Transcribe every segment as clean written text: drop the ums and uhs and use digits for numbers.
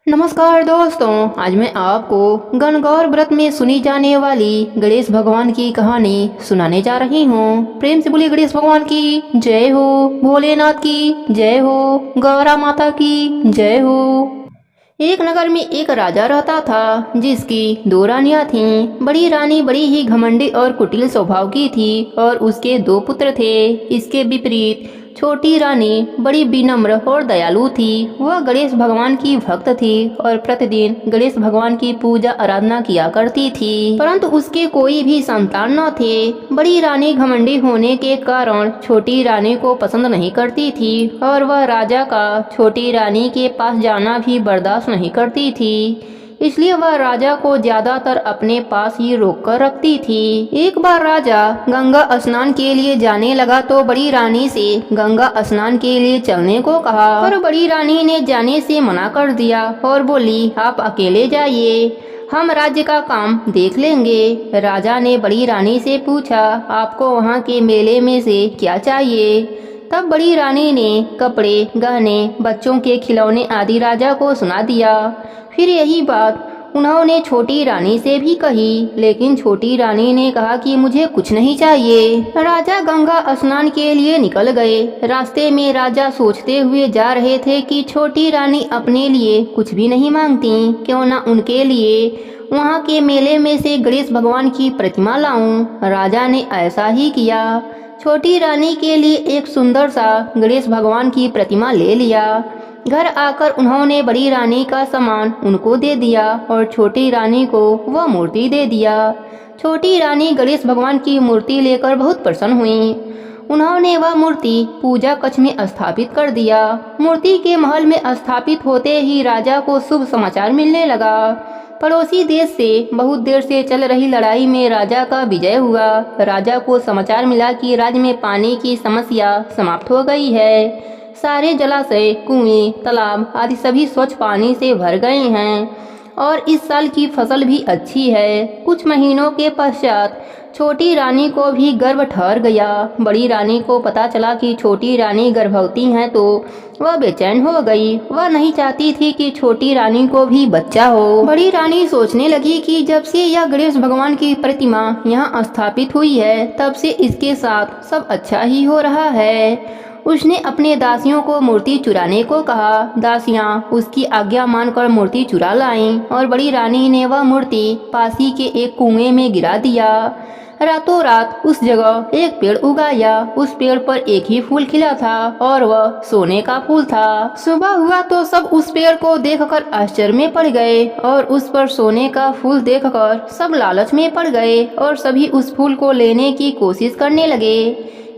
नमस्कार दोस्तों, आज मैं आपको गणगौर व्रत में सुनी जाने वाली गणेश भगवान की कहानी सुनाने जा रही हूँ। प्रेम से बोलिए गणेश भगवान की जय हो, भोलेनाथ की जय हो, गौरा माता की जय हो। एक नगर में एक राजा रहता था जिसकी दो रानियां थीं। बड़ी रानी बड़ी ही घमंडी और कुटिल स्वभाव की थी और उसके दो पुत्र थे। इसके विपरीत छोटी रानी बड़ी विनम्र और दयालु थी। वह गणेश भगवान की भक्त थी और प्रतिदिन गणेश भगवान की पूजा आराधना किया करती थी, परंतु उसके कोई भी संतान न थे। बड़ी रानी घमंडी होने के कारण छोटी रानी को पसंद नहीं करती थी और वह राजा का छोटी रानी के पास जाना भी बर्दाश्त नहीं करती थी। इसलिए वह राजा को ज्यादातर अपने पास ही रोक कर रखती थी। एक बार राजा गंगा स्नान के लिए जाने लगा तो बड़ी रानी से गंगा स्नान के लिए चलने को कहा, पर बड़ी रानी ने जाने से मना कर दिया और बोली, आप अकेले जाइए, हम राज्य का काम देख लेंगे। राजा ने बड़ी रानी से पूछा, आपको वहाँ के मेले में से क्या चाहिए? तब बड़ी रानी ने कपड़े, गहने, बच्चों के खिलौने आदि राजा को सुना दिया। फिर यही बात उन्होंने छोटी रानी से भी कही, लेकिन छोटी रानी ने कहा कि मुझे कुछ नहीं चाहिए। राजा गंगा स्नान के लिए निकल गए। रास्ते में राजा सोचते हुए जा रहे थे कि छोटी रानी अपने लिए कुछ भी नहीं मांगती, क्यों ना उनके लिए वहाँ के मेले में से गणेश भगवान की प्रतिमा लाऊं। राजा ने ऐसा ही किया। छोटी रानी के लिए एक सुंदर सा गणेश भगवान की प्रतिमा ले लिया। घर आकर उन्होंने बड़ी रानी का सामान उनको दे दिया और छोटी रानी को वह मूर्ति दे दिया। छोटी रानी गणेश भगवान की मूर्ति लेकर बहुत प्रसन्न हुई। उन्होंने वह मूर्ति पूजा कक्ष में स्थापित कर दिया। मूर्ति के महल में स्थापित होते ही राजा को शुभ समाचार मिलने लगा। पड़ोसी देश से बहुत देर से चल रही लड़ाई में राजा का विजय हुआ। राजा को समाचार मिला कि राज्य में पानी की समस्या समाप्त हो गई है। सारे जलाशय, कुएं, तालाब आदि सभी स्वच्छ पानी से भर गए हैं और इस साल की फसल भी अच्छी है। कुछ महीनों के पश्चात छोटी रानी को भी गर्भ ठहर गया। बड़ी रानी को पता चला कि छोटी रानी गर्भवती हैं तो वह बेचैन हो गई। वह नहीं चाहती थी कि छोटी रानी को भी बच्चा हो। बड़ी रानी सोचने लगी कि जब से यह गणेश भगवान की प्रतिमा यहाँ स्थापित हुई है तब से इसके साथ सब अच्छा ही हो रहा है। उसने अपने दासियों को मूर्ति चुराने को कहा। दासियां उसकी आज्ञा मानकर मूर्ति चुरा लाईं और बड़ी रानी ने वह मूर्ति पास ही के एक कुएं में गिरा दिया। रातों रात उस जगह एक पेड़ उगाया। उस पेड़ पर एक ही फूल खिला था और वह सोने का फूल था। सुबह हुआ तो सब उस पेड़ को देखकर आश्चर्य में पड़ गए और उस पर सोने का फूल देखकर सब लालच में पड़ गए और सभी उस फूल को लेने की कोशिश करने लगे,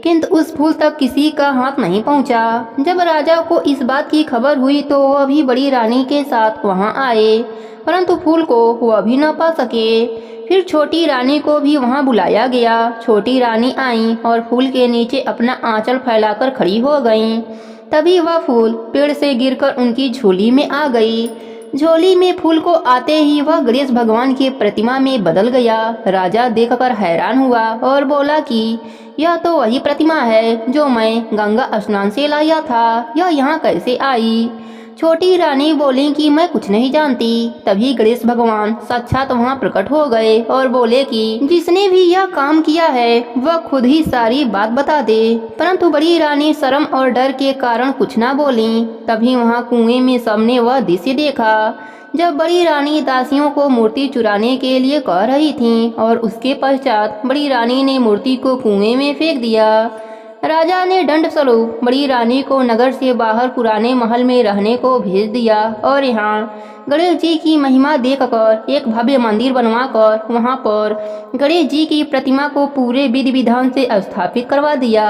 किंतु उस फूल तक किसी का हाथ नहीं पहुंचा। जब राजा को इस बात की खबर हुई तो वह भी बड़ी रानी के साथ वहां आए, परंतु फूल को वह भी न पा सके। फिर छोटी रानी को भी वहां बुलाया गया। छोटी रानी आई और फूल के नीचे अपना आंचल फैलाकर खड़ी हो गईं। तभी वह फूल पेड़ से गिरकर उनकी झोली में आ गई। झोली में फूल को आते ही वह गणेश भगवान की प्रतिमा में बदल गया। राजा देखकर हैरान हुआ और बोला कि यह तो वही प्रतिमा है जो मैं गंगा स्नान से लाया था। यह यहाँ कैसे आई? छोटी रानी बोली कि मैं कुछ नहीं जानती। तभी गणेश भगवान साक्षात वहाँ प्रकट हो गए और बोले कि जिसने भी यह काम किया है वह खुद ही सारी बात बता दे। परंतु बड़ी रानी शर्म और डर के कारण कुछ ना बोली। तभी वहाँ कुएं में सबने वह दृश्य देखा जब बड़ी रानी दासियों को मूर्ति चुराने के लिए कह रही थी और उसके पश्चात बड़ी रानी ने मूर्ति को कुएं में फेंक दिया। राजा ने दंड स्वरूप बड़ी रानी को नगर से बाहर पुराने महल में रहने को भेज दिया और यहाँ गणेश जी की महिमा देखकर एक भव्य मंदिर बनवाकर वहाँ पर गणेश जी की प्रतिमा को पूरे विधि विधान से स्थापित करवा दिया।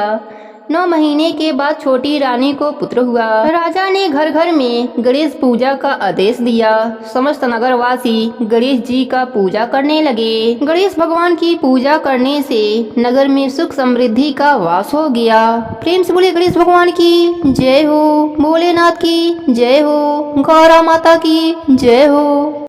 9 महीने के बाद छोटी रानी को पुत्र हुआ। राजा ने घर घर में गणेश पूजा का आदेश दिया। समस्त नगरवासी गणेश जी का पूजा करने लगे। गणेश भगवान की पूजा करने से नगर में सुख समृद्धि का वास हो गया। प्रेम से बोले गणेश भगवान की जय हो, भोलेनाथ की जय हो, गौरा माता की जय हो।